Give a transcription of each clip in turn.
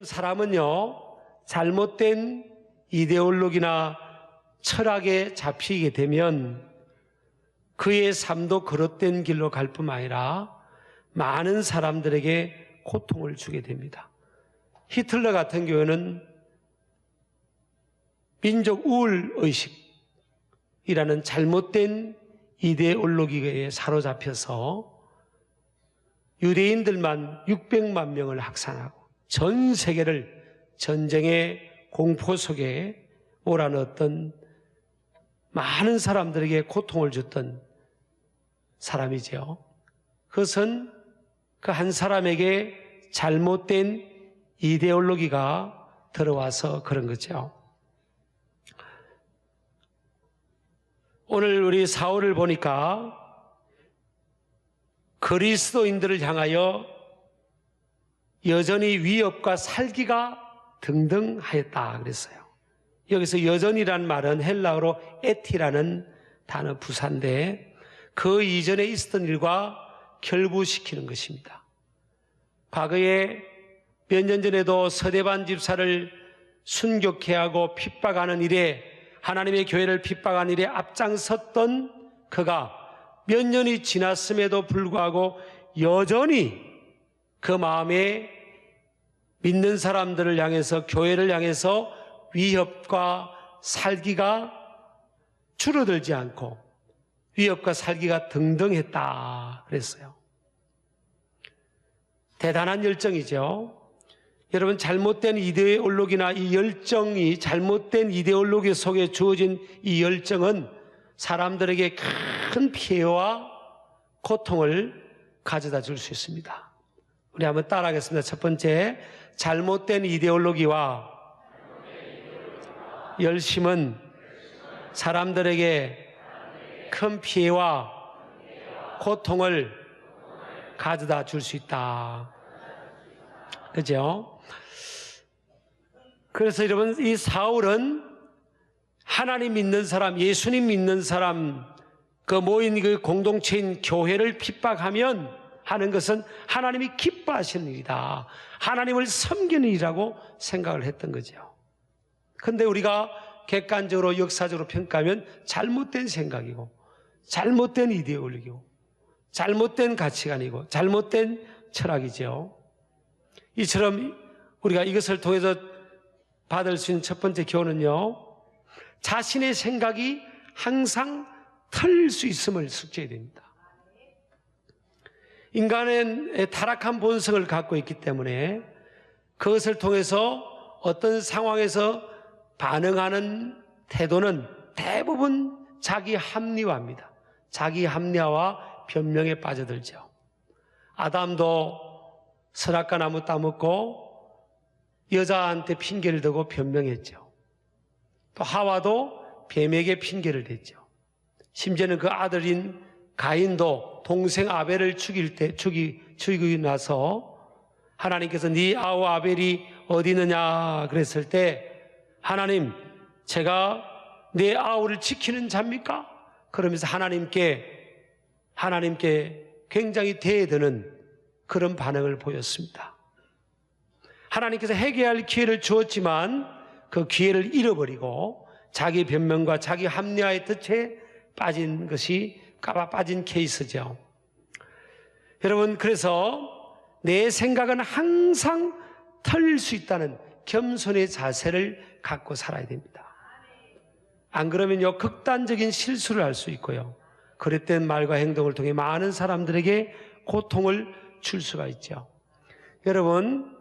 사람은요, 잘못된 이데올로기나 철학에 잡히게 되면 그의 삶도 그릇된 길로 갈 뿐만 아니라 많은 사람들에게 고통을 주게 됩니다. 히틀러 같은 경우는 민족 우월 의식이라는 잘못된 이데올로기에 사로잡혀서 유대인들만 600만 명을 학살하고 전 세계를 전쟁의 공포 속에 몰아넣었던, 많은 사람들에게 고통을 줬던 사람이죠. 그것은 그 한 사람에게 잘못된 이데올로기가 들어와서 그런 거죠. 오늘 우리 사울을 보니까 그리스도인들을 향하여 여전히 위협과 살기가 등등하였다 그랬어요. 여기서 여전이란 말은 헬라어로 에티라는 단어 부사인데 그 이전에 있었던 일과 결부시키는 것입니다. 과거에 몇 년 전에도 서대반 집사를 순교케 하고 핍박하는 일에, 하나님의 교회를 핍박하는 일에 앞장섰던 그가 몇 년이 지났음에도 불구하고 여전히 그 마음에 믿는 사람들을 향해서, 교회를 향해서 위협과 살기가 줄어들지 않고 위협과 살기가 등등했다 그랬어요. 대단한 열정이죠. 여러분, 잘못된 이데올로기나 이 열정이, 잘못된 이데올로기 속에 주어진 이 열정은 사람들에게 큰 피해와 고통을 가져다 줄 수 있습니다. 우리 한번 따라하겠습니다. 첫 번째, 잘못된 이데올로기와 열심은 사람들에게 큰 피해와 고통을 가져다 줄 수 있다. 그죠? 그래서 여러분, 이 사울은 하나님 믿는 사람, 예수님 믿는 사람, 그 모인 그 공동체인 교회를 핍박하면 하는 것은 하나님이 기뻐하시는 일이다, 하나님을 섬기는 일이라고 생각을 했던 거죠. 근데 우리가 객관적으로 역사적으로 평가하면 잘못된 생각이고 잘못된 이데올로기고 잘못된 가치관이고 잘못된 철학이죠. 이처럼 우리가 이것을 통해서 받을 수 있는 첫 번째 교훈은요, 자신의 생각이 항상 틀릴 수 있음을 숙지해야 됩니다. 인간은 타락한 본성을 갖고 있기 때문에 그것을 통해서 어떤 상황에서 반응하는 태도는 대부분 자기 합리화입니다. 자기 합리화와 변명에 빠져들죠. 아담도 선악과 나무 따먹고 여자한테 핑계를 대고 변명했죠. 또 하와도 뱀에게 핑계를 댔죠. 심지어는 그 아들인 가인도 동생 아벨을 죽이고 나서 하나님께서 네 아우 아벨이 어디 있느냐 그랬을 때, 하나님, 제가 내 아우를 지키는 자입니까? 그러면서 하나님께 굉장히 대드는 그런 반응을 보였습니다. 하나님께서 회개할 기회를 주었지만 그 기회를 잃어버리고 자기 변명과 자기 합리화의 덫에 빠진 것이 빠진 케이스죠. 여러분, 그래서 내 생각은 항상 틀릴 수 있다는 겸손의 자세를 갖고 살아야 됩니다. 안 그러면요, 극단적인 실수를 할 수 있고요, 그릇된 말과 행동을 통해 많은 사람들에게 고통을 줄 수가 있죠. 여러분,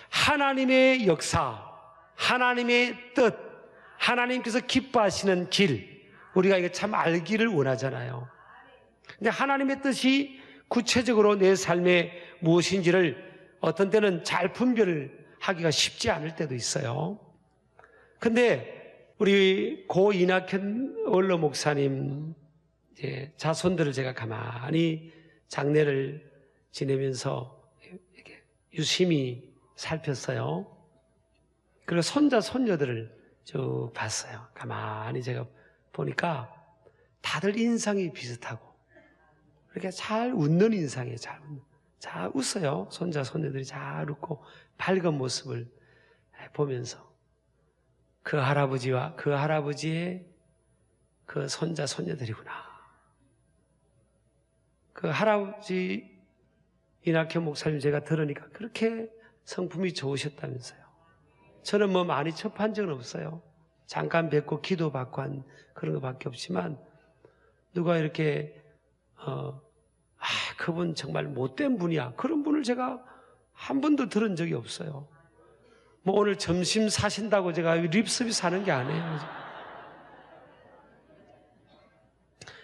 하나님의 역사, 하나님의 뜻, 하나님께서 기뻐하시는 길, 우리가 이거 참 알기를 원하잖아요. 근데 하나님의 뜻이 구체적으로 내 삶에 무엇인지를 어떤 때는 잘 분별을 하기가 쉽지 않을 때도 있어요. 근데 우리 고 이낙현 원로 목사님 자손들을 제가 가만히 장례를 지내면서 이렇게 유심히 살폈어요. 그리고 손자, 손녀들을 쭉 봤어요. 가만히 제가 보니까 다들 인상이 비슷하고, 이렇게 잘 웃는 인상이에요. 잘 웃어요. 손자, 손녀들이 잘 웃고 밝은 모습을 보면서 그 할아버지와 그 할아버지의 그 손자 손녀들이구나. 그 할아버지 이낙현 목사님 제가 들으니까 그렇게 성품이 좋으셨다면서요. 저는 뭐 많이 접한 적은 없어요. 잠깐 뵙고 기도받고 한 그런 것밖에 없지만 누가 이렇게 그분 정말 못된 분이야, 그런 분을 제가 한 번도 들은 적이 없어요. 뭐 오늘 점심 사신다고 제가 립서비스 하는 게 아니에요.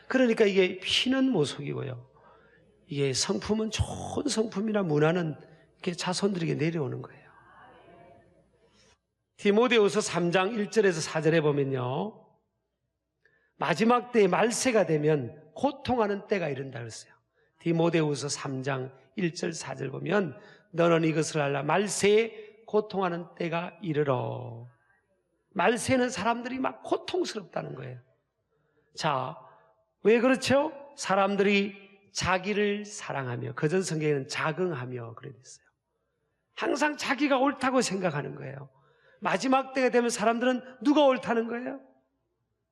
그러니까 이게 피는 모속이고요, 이게 성품은 좋은 성품이나 문화는 이렇게 자손들에게 내려오는 거예요. 디모데후서 3장 1절에서 4절에 보면요, 마지막 때에 말세가 되면 고통하는 때가 이른다 그랬어요. 디모데후서 3장 1절 4절 보면 너는 이것을 알라, 말세에 고통하는 때가 이르러. 말세는 사람들이 막 고통스럽다는 거예요. 자, 왜 그렇죠? 사람들이 자기를 사랑하며, 그전 성경에는 자긍하며 그래 있어요. 항상 자기가 옳다고 생각하는 거예요. 마지막 때가 되면 사람들은 누가 옳다는 거예요?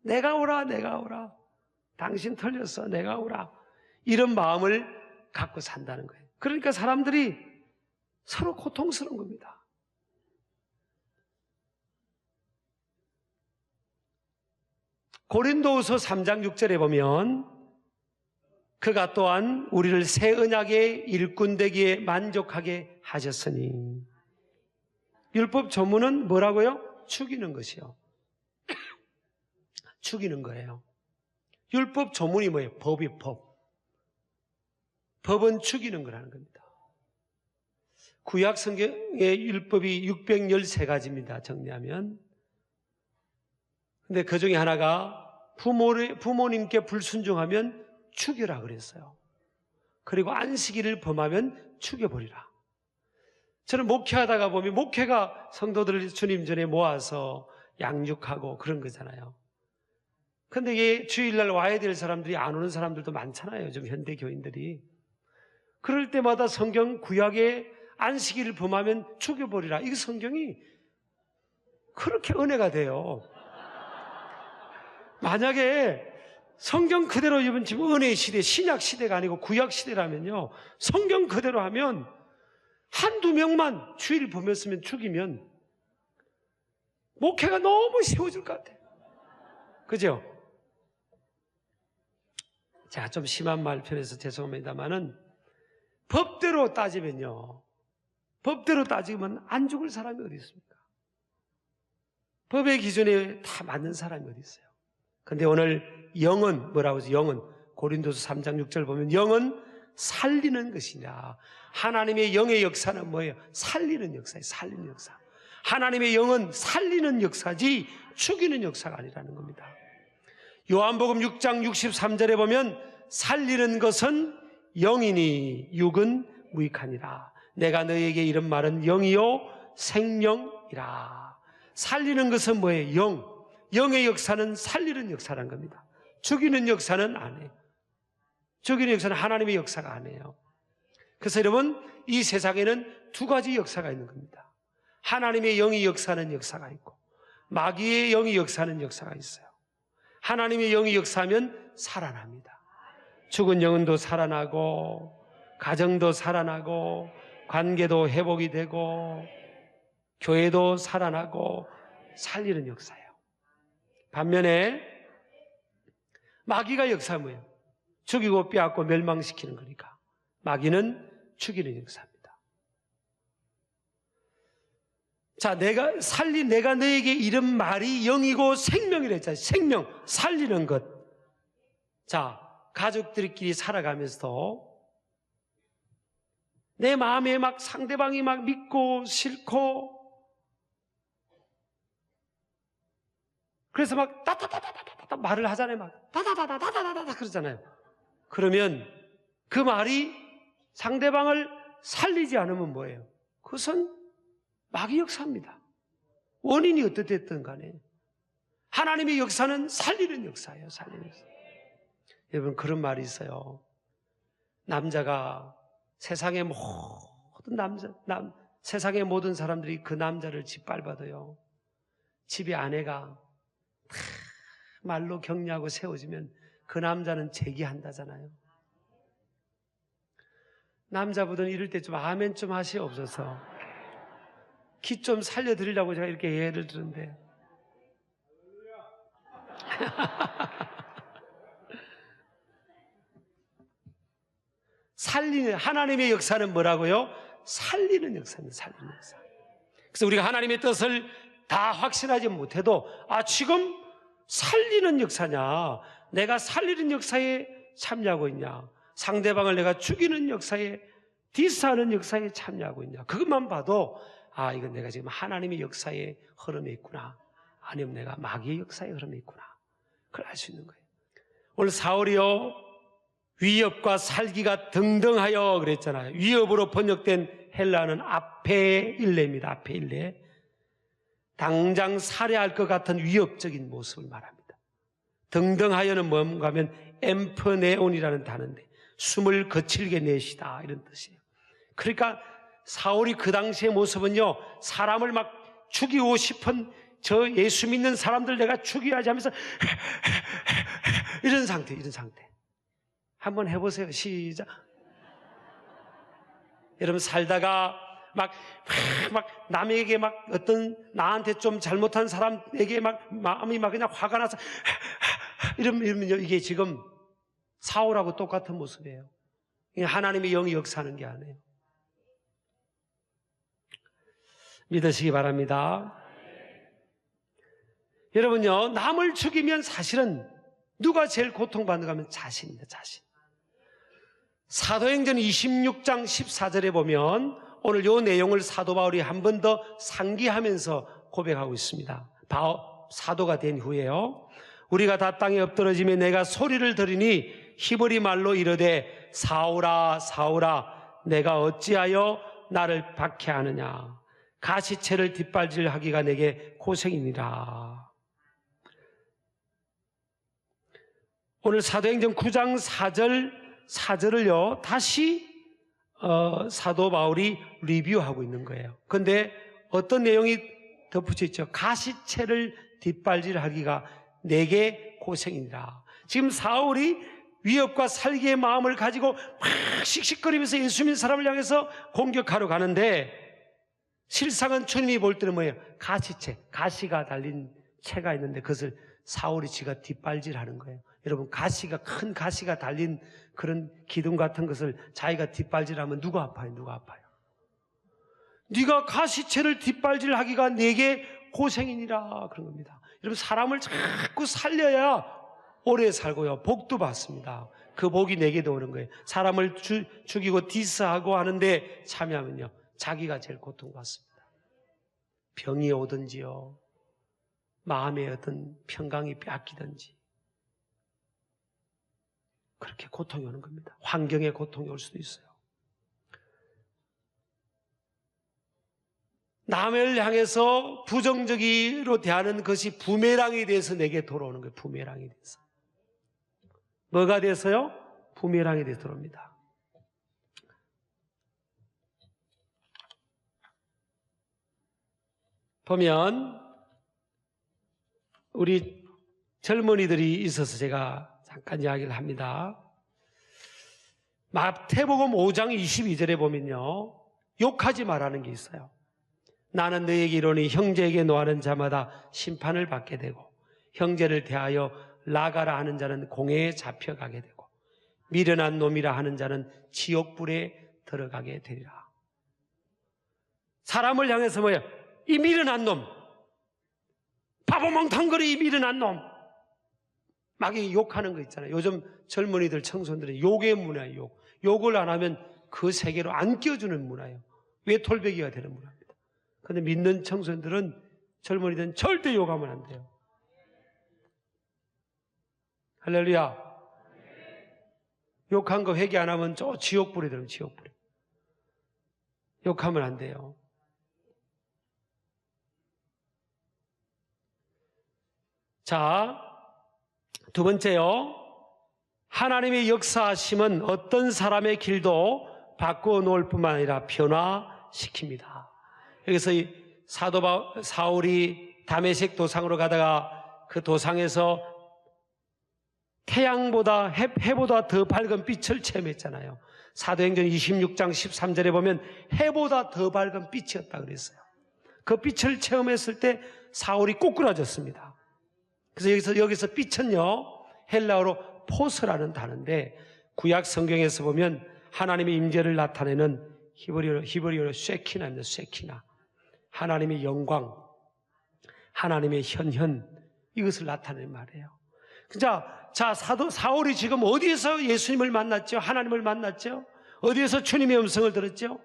내가 옳아, 내가 옳아. 당신 틀렸어, 내가 옳아. 이런 마음을 갖고 산다는 거예요. 그러니까 사람들이 서로 고통스러운 겁니다. 고린도후서 3장 6절에 보면 그가 또한 우리를 새 언약의 일꾼 되기에 만족하게 하셨으니. 율법 조문은 뭐라고요? 죽이는 것이요. 죽이는 거예요. 율법 조문이 뭐예요? 법이 법. 법은 죽이는 거라는 겁니다. 구약 성경의 율법이 613가지입니다. 정리하면. 근데 그 중에 하나가 부모님께 불순종하면 죽여라 그랬어요. 그리고 안식일을 범하면 죽여버리라. 저는 목회하다가 보면, 목회가 성도들을 주님 전에 모아서 양육하고 그런 거잖아요. 근데 이게 주일날 와야 될 사람들이 안 오는 사람들도 많잖아요. 요즘 현대 교인들이. 그럴 때마다 성경 구약에 안식일을 범하면 죽여버리라, 이게 성경이 그렇게 은혜가 돼요. 만약에 성경 그대로 이번 지금 은혜의 시대, 신약 시대가 아니고 구약 시대라면요, 성경 그대로 하면 한두 명만 주일 범했으면 죽이면 목회가 너무 쉬워질 것 같아요. 그죠? 제가 좀 심한 말 편해서 죄송합니다만은, 법대로 따지면요, 법대로 따지면 안 죽을 사람이 어디 있습니까? 법의 기준에 다 맞는 사람이 어디 있어요? 근데 오늘 영은 뭐라고 하죠? 영은 고린도서 3장 6절 보면 영은 살리는 것이냐. 하나님의 영의 역사는 뭐예요? 살리는 역사예요. 살리는 역사. 하나님의 영은 살리는 역사지 죽이는 역사가 아니라는 겁니다. 요한복음 6장 63절에 보면 살리는 것은 영이니 육은 무익하니라. 내가 너에게 이런 말은 영이요 생명이라. 살리는 것은 뭐예요? 영. 영의 역사는 살리는 역사라는 겁니다. 죽이는 역사는 아니에요. 죽이는 역사는 하나님의 역사가 아니에요. 그래서 여러분, 이 세상에는 두 가지 역사가 있는 겁니다. 하나님의 영이 역사하는 역사가 있고, 마귀의 영이 역사하는 역사가 있어요. 하나님의 영이 역사하면 살아납니다. 죽은 영혼도 살아나고, 가정도 살아나고, 관계도 회복이 되고, 교회도 살아나고, 살리는 역사예요. 반면에 마귀가 역사는 뭐예요? 죽이고 빼앗고 멸망시키는 거니까. 마귀는 죽이는 역사입니다. 자, 내가 너에게 이런 말이 영이고 생명이라 했잖아요. 생명, 살리는 것. 자, 가족들끼리 살아가면서도 내 마음에 막 상대방이 막 믿고 싫고, 그래서 막 따다다다다다 말을 하잖아요. 막 다다다다다다다 그러잖아요. 그러면 그 말이 상대방을 살리지 않으면 뭐예요? 그것은 마귀 역사입니다. 원인이 어떻든 간에 하나님의 역사는 살리는 역사예요. 살리는 역사. 여러분, 그런 말이 있어요. 남자가 세상의 모든 세상의 모든 사람들이 그 남자를 짓밟아도요, 집에 아내가 말로 격려하고 세워주면 그 남자는 재기한다잖아요. 남자분들은 이럴 때 좀 아멘 좀 하시옵소서. 기 좀 살려드리려고 제가 이렇게 예를 드는데 살리는, 하나님의 역사는 뭐라고요? 살리는 역사입니다. 살리는 역사. 그래서 우리가 하나님의 뜻을 다 확신하지 못해도 지금 살리는 역사냐, 내가 살리는 역사에 참여하고 있냐, 상대방을 내가 죽이는 역사에, 디스하는 역사에 참여하고 있냐, 그것만 봐도 이건 내가 지금 하나님의 역사의 흐름에 있구나, 아니면 내가 마귀의 역사의 흐름에 있구나, 그걸 알 수 있는 거예요. 오늘 사울이요, 위협과 살기가 등등하여 그랬잖아요. 위협으로 번역된 헬라는 아페일레입니다. 아페일레. 당장 살해할 것 같은 위협적인 모습을 말합니다. 등등하여는 뭔가 하면 엠프네온이라는 단어인데 숨을 거칠게 내시다, 이런 뜻이에요. 그러니까 사울이 그 당시의 모습은요, 사람을 막 죽이고 싶은 저 예수 믿는 사람들 내가 죽여야지 하면서 이런 상태. 한번 해보세요. 시작. 여러분, 살다가 막 남에게 막 어떤 나한테 좀 잘못한 사람에게 막 마음이 막 그냥 화가 나서 이러면요, 이게 지금 사울하고 똑같은 모습이에요. 하나님의 영이 역사하는 게 아니에요. 믿으시기 바랍니다. 여러분요, 남을 죽이면 사실은 누가 제일 고통받는가 하면 자신입니다. 자신. 사도행전 26장 14절에 보면 오늘 이 내용을 사도 바울이 한 번 더 상기하면서 고백하고 있습니다. 사도가 된 후에요, 우리가 다 땅에 엎드러지며 내가 소리를 들으니 히브리 말로 이르되 사울아 사울아 내가 어찌하여 나를 박해하느냐, 가시체를 뒷발질하기가 내게 고생이니라. 오늘 사도행전 9장 4절을요 다시 사도 바울이 리뷰하고 있는 거예요. 그런데 어떤 내용이 덧붙여 있죠? 가시체를 뒷발질하기가 내게 고생이니라. 지금 사울이 위협과 살기의 마음을 가지고 막 씩씩거리면서 예수 믿는 사람을 향해서 공격하러 가는데, 실상은 주님이 볼 때는 뭐예요? 가시체, 가시가 달린 채가 있는데 그것을 사울이 지가 뒷발질하는 거예요. 여러분, 큰 가시가 달린 그런 기둥 같은 것을 자기가 뒷발질하면 누가 아파요? 누가 아파요? 네가 가시체를 뒷발질하기가 내게 고생이니라, 그런 겁니다. 여러분, 사람을 자꾸 살려야 오래 살고요, 복도 받습니다. 그 복이 내게도 오는 거예요. 사람을 죽이고 디스하고 하는데 참여하면요, 자기가 제일 고통받습니다. 병이 오든지요, 마음의 어떤 평강이 뺏기든지, 그렇게 고통이 오는 겁니다. 환경에 고통이 올 수도 있어요. 남을 향해서 부정적으로 대하는 것이 부메랑이 돼서 내게 돌아오는 거예요. 부메랑이 돼서. 뭐가 돼서요? 부메랑이 돼서 돌아옵니다. 보면 우리 젊은이들이 있어서 제가 잠깐 이야기를 합니다. 마태복음 5장 22절에 보면요, 욕하지 말라는 게 있어요. 나는 너에게 이르노니 형제에게 노하는 자마다 심판을 받게 되고 형제를 대하여 나가라 하는 자는 공회에 잡혀가게 되고 미련한 놈이라 하는 자는 지옥불에 들어가게 되리라. 사람을 향해서 뭐예요? 이 미련한 놈, 바보멍텅거리 이 미련한 놈, 막 욕하는 거 있잖아요. 요즘 젊은이들, 청소년들은 욕의 문화예요. 욕을 안 하면 그 세계로 안 끼워주는 문화예요. 외톨배기가 되는 문화입니다. 그런데 믿는 청소년들은, 젊은이들은 절대 욕하면 안 돼요. 할렐루야. 욕한 거 회개 안 하면 저 지옥불에 들어요. 지옥불에. 욕하면 안 돼요. 자, 두 번째요, 하나님의 역사하심은 어떤 사람의 길도 바꾸어 놓을 뿐만 아니라 변화시킵니다. 여기서 이 사울이 다메섹 도상으로 가다가 그 도상에서 태양보다 해보다 더 밝은 빛을 체험했잖아요. 사도행전 26장 13절에 보면 해보다 더 밝은 빛이었다 그랬어요. 그 빛을 체험했을 때 사울이 꼬꾸라졌습니다. 그래서 여기서 빛은요, 헬라어로 포스라는 단어인데, 구약 성경에서 보면 하나님의 임재를 나타내는 히브리어로 쉐키나입니다. 쉐키나. 하나님의 영광, 하나님의 현현, 이것을 나타내는 말이에요. 자, 사울이 지금 어디에서 예수님을 만났죠? 하나님을 만났죠? 어디에서 주님의 음성을 들었죠?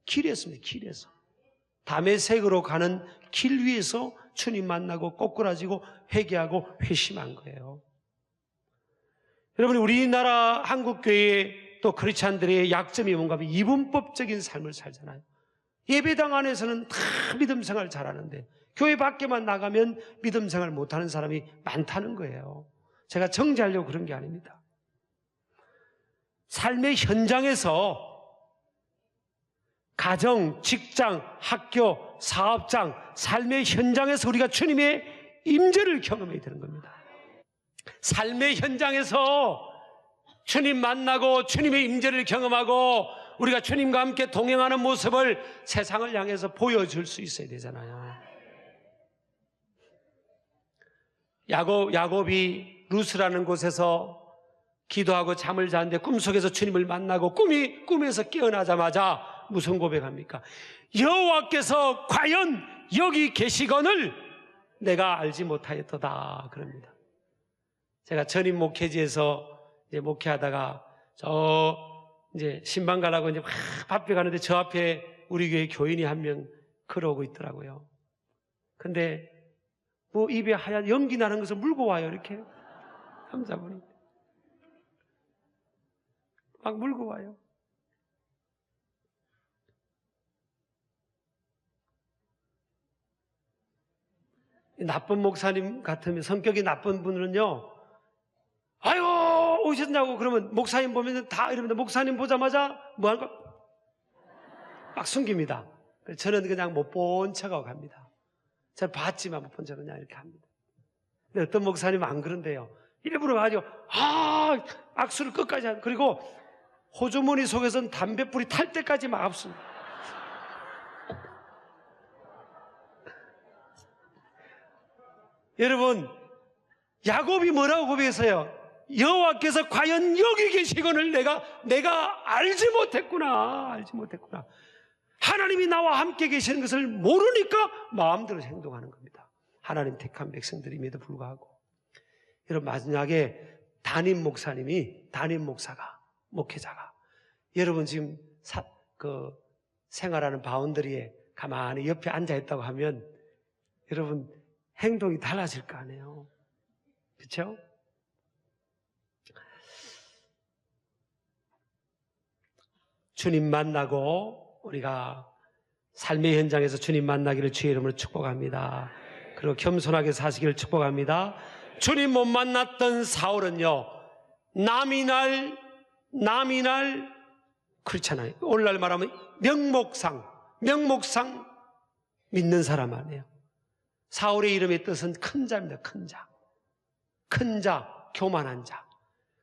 길이었습니다. 길에서. 다메섹으로 가는 길 위에서 주님 만나고 꼬꾸라지고 회개하고 회심한 거예요. 여러분, 우리나라 한국교회 또 크리스찬들의 약점이 뭔가 하면 이분법적인 삶을 살잖아요. 예배당 안에서는 다 믿음 생활 잘하는데 교회 밖에만 나가면 믿음 생활 못하는 사람이 많다는 거예요. 제가 정죄하려고 그런 게 아닙니다. 삶의 현장에서 가정, 직장, 학교, 사업장, 삶의 현장에서 우리가 주님의 임재를 경험해야 되는 겁니다. 삶의 현장에서 주님 만나고 주님의 임재를 경험하고 우리가 주님과 함께 동행하는 모습을 세상을 향해서 보여줄 수 있어야 되잖아요. 야곱이 루스라는 곳에서 기도하고 잠을 자는데 꿈속에서 주님을 만나고 꿈에서 깨어나자마자 무슨 고백합니까? 여호와께서 과연 여기 계시거늘 내가 알지 못하였도다 그럽니다. 제가 전임 목회지에서 이제 목회하다가 이제 신방 가려고 이제 막 바쁘게 가는데 저 앞에 우리 교회 교인이 한 명 걸어오고 있더라고요. 근데 뭐 입에 하얀 연기 나는 것을 물고 와요. 이렇게 남자분이 막 물고 와요. 나쁜 목사님 같으면, 성격이 나쁜 분은요, 아유 오셨냐고 그러면 목사님 보면 다 이러는데 목사님 보자마자 뭐 할까? 막 숨깁니다. 저는 그냥 못 본 척하고 갑니다. 제가 봤지만 못 본 척 그냥 이렇게 합니다. 근데 어떤 목사님은 안 그런데요. 일부러 가지고 악수를 끝까지 하고, 그리고 호주머니 속에서는 담뱃불이 탈 때까지 막 압습니다. 여러분, 야곱이 뭐라고 고백했어요? 여호와께서 과연 여기 계시거늘 내가 알지 못했구나. 하나님이 나와 함께 계시는 것을 모르니까 마음대로 행동하는 겁니다. 하나님 택한 백성들임에도 불구하고. 여러분, 마지막에 담임 목사가, 목회자가, 여러분 지금 생활하는 바운더리에 가만히 옆에 앉아있다고 하면 여러분 행동이 달라질 거 아니에요. 그렇죠? 주님 만나고 우리가 삶의 현장에서 주님 만나기를 주의 이름으로 축복합니다. 그리고 겸손하게 사시기를 축복합니다. 주님 못 만났던 사울은요, 남이날 그렇잖아요. 오늘날 말하면 명목상 믿는 사람 아니에요. 사울의 이름의 뜻은 큰 자입니다. 큰 자, 교만한 자.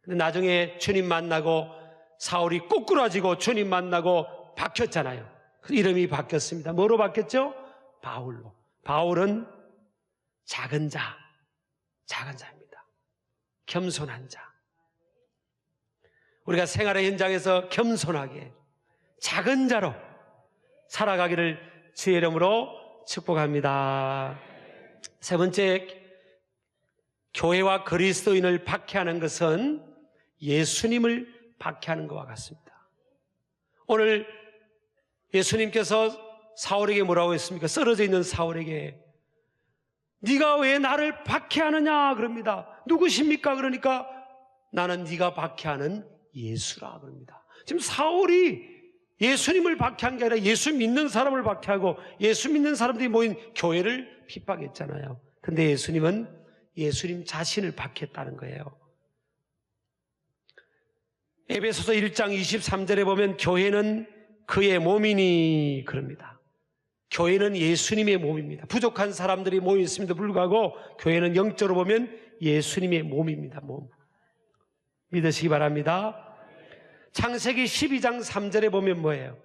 근데 나중에 주님 만나고 사울이 꼬꾸라지고 주님 만나고 바뀌었잖아요. 이름이 바뀌었습니다. 뭐로 바뀌었죠? 바울로. 바울은 작은 자입니다. 겸손한 자. 우리가 생활의 현장에서 겸손하게 작은 자로 살아가기를 주의 이름으로 축복합니다. 세 번째, 교회와 그리스도인을 박해하는 것은 예수님을 박해하는 것과 같습니다. 오늘 예수님께서 사울에게 뭐라고 했습니까? 쓰러져 있는 사울에게 네가 왜 나를 박해하느냐 그럽니다. 누구십니까? 그러니까 나는 네가 박해하는 예수라 그럽니다. 지금 사울이 예수님을 박해한 게 아니라 예수 믿는 사람을 박해하고 예수 믿는 사람들이 모인 교회를 핍박했잖아요. 근데 예수님은 예수님 자신을 박해했다는 거예요. 에베소서 1장 23절에 보면 교회는 그의 몸이니 그럽니다. 교회는 예수님의 몸입니다. 부족한 사람들이 모여 있음에도 불구하고 교회는 영적으로 보면 예수님의 몸입니다. 몸. 믿으시기 바랍니다. 창세기 12장 3절에 보면 뭐예요?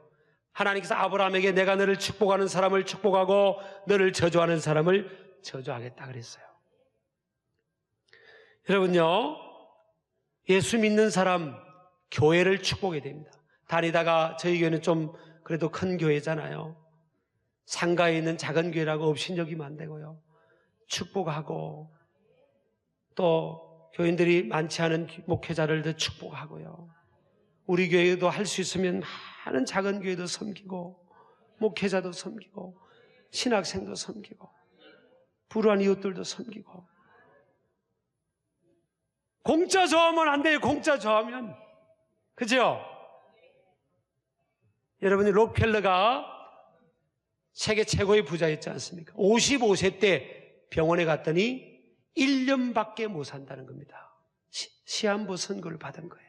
하나님께서 아브라함에게 내가 너를 축복하는 사람을 축복하고 너를 저주하는 사람을 저주하겠다 그랬어요. 여러분요, 예수 믿는 사람 교회를 축복해야 됩니다. 다니다가 저희 교회는 좀 그래도 큰 교회잖아요. 상가에 있는 작은 교회라고 업신여기면 안 되고요. 축복하고 또 교인들이 많지 않은 목회자를 더 축복하고요. 우리 교회도 할 수 있으면 많은 작은 교회도 섬기고 목회자도 섬기고 신학생도 섬기고 불우한 이웃들도 섬기고. 공짜 좋아하면 안 돼요. 공짜 좋아하면. 그죠? 여러분이 록펠러가 세계 최고의 부자였지 않습니까? 55세 때 병원에 갔더니 1년밖에 못 산다는 겁니다. 시한부 선고를 받은 거예요.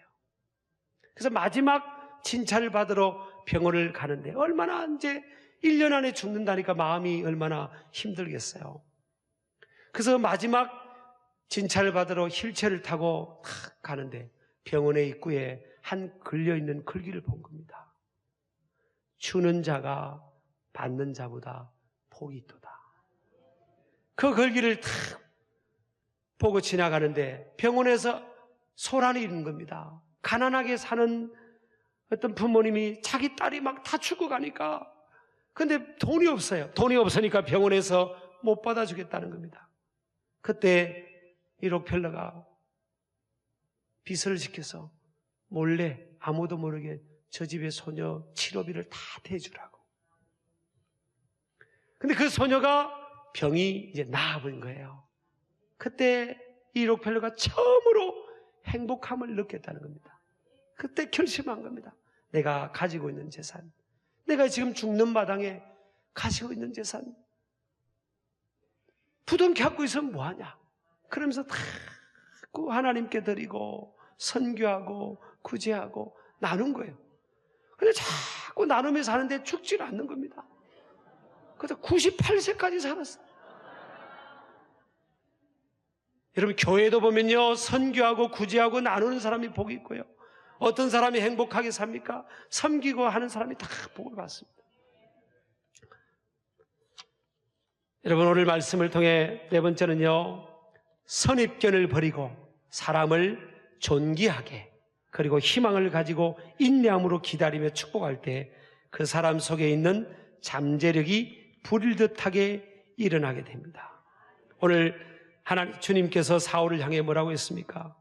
그래서 마지막 진찰을 받으러 병원을 가는데 얼마나 이제 1년 안에 죽는다니까 마음이 얼마나 힘들겠어요. 그래서 마지막 진찰을 받으러 휠체어를 타고 가는데 병원의 입구에 한 걸려있는 글귀를 본 겁니다. 주는 자가 받는 자보다 복이 있도다. 그 글귀를 탁 보고 지나가는데 병원에서 소란이 있는 겁니다. 가난하게 사는 어떤 부모님이 자기 딸이 막 다 죽어가니까 근데 돈이 없어요. 돈이 없으니까 병원에서 못 받아주겠다는 겁니다. 그때 이 록펠러가 빚을 지켜서 몰래 아무도 모르게 저 집의 소녀 치료비를 다 대주라고. 근데 그 소녀가 병이 이제 나아버린 거예요. 그때 이 록펠러가 처음으로 행복함을 느꼈다는 겁니다. 그때 결심한 겁니다. 내가 가지고 있는 재산, 내가 지금 죽는 마당에 가지고 있는 재산, 부둥켜 갖고 있으면 뭐하냐. 그러면서 다 하나님께 드리고 선교하고 구제하고 나눈 거예요. 근데 자꾸 나누면서 사는데 죽지를 않는 겁니다. 그래서 98세까지 살았어요. 여러분 교회도 보면요, 선교하고 구제하고 나누는 사람이 복이 있고요, 어떤 사람이 행복하게 삽니까? 섬기고 하는 사람이 다 복을 받습니다. 여러분 오늘 말씀을 통해 네 번째는요, 선입견을 버리고 사람을 존귀하게 그리고 희망을 가지고 인내함으로 기다리며 축복할 때 그 사람 속에 있는 잠재력이 불일 듯하게 일어나게 됩니다. 오늘 하나님 주님께서 사울을 향해 뭐라고 했습니까?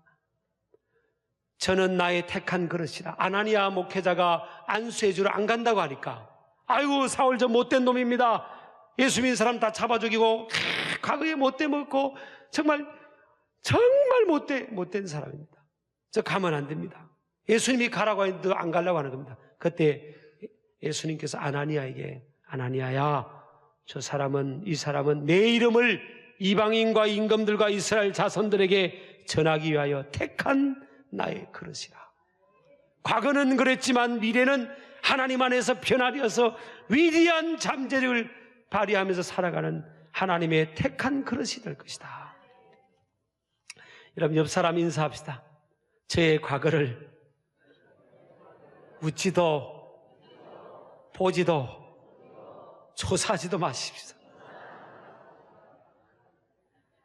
저는 나의 택한 그릇이다. 아나니아 목회자가 안수해주러 안 간다고 하니까 아이고 사울 저 못된 놈입니다. 예수 믿는 사람 다 잡아 죽이고 과거에 못돼 먹고 정말 못된 사람입니다. 저 가면 안 됩니다. 예수님이 가라고 했는데 안 가려고 하는 겁니다. 그때 예수님께서 아나니아에게 아나니아야, 이 사람은 내 이름을 이방인과 임금들과 이스라엘 자손들에게 전하기 위하여 택한 나의 그릇이라. 과거는 그랬지만 미래는 하나님 안에서 변화되어서 위대한 잠재력을 발휘하면서 살아가는 하나님의 택한 그릇이 될 것이다. 여러분 옆 사람 인사합시다. 저의 과거를 묻지도 보지도 조사하지도 마십시오.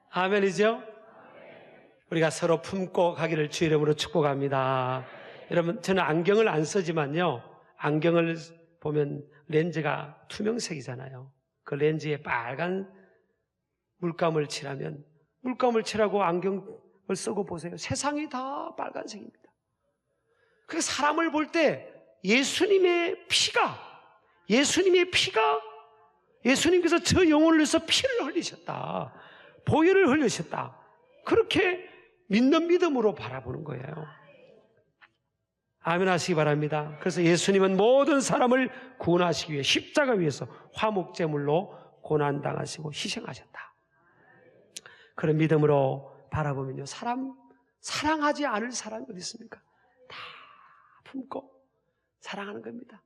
아멘이죠? 우리가 서로 품고 가기를 주의 이름으로 축복합니다. 여러분 저는 안경을 안 쓰지만요, 안경을 보면 렌즈가 투명색이잖아요. 그 렌즈에 빨간 물감을 칠하면, 물감을 칠하고 안경을 쓰고 보세요. 세상이 다 빨간색입니다. 그래서 사람을 볼 때 예수님께서 저 영혼을 위해서 피를 흘리셨다, 보혈을 흘리셨다, 그렇게 믿는 믿음으로 바라보는 거예요. 아멘 하시기 바랍니다. 그래서 예수님은 모든 사람을 구원하시기 위해 십자가 위에서 화목제물로 고난당하시고 희생하셨다. 그런 믿음으로 바라보면요, 사랑하지 않을 사람이 어디 있습니까? 다 품고 사랑하는 겁니다.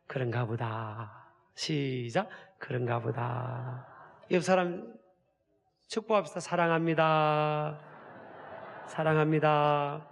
그런가 보다. 시작. 그런가 보다. 옆 사람 축복합시다. 사랑합니다. 사랑합니다.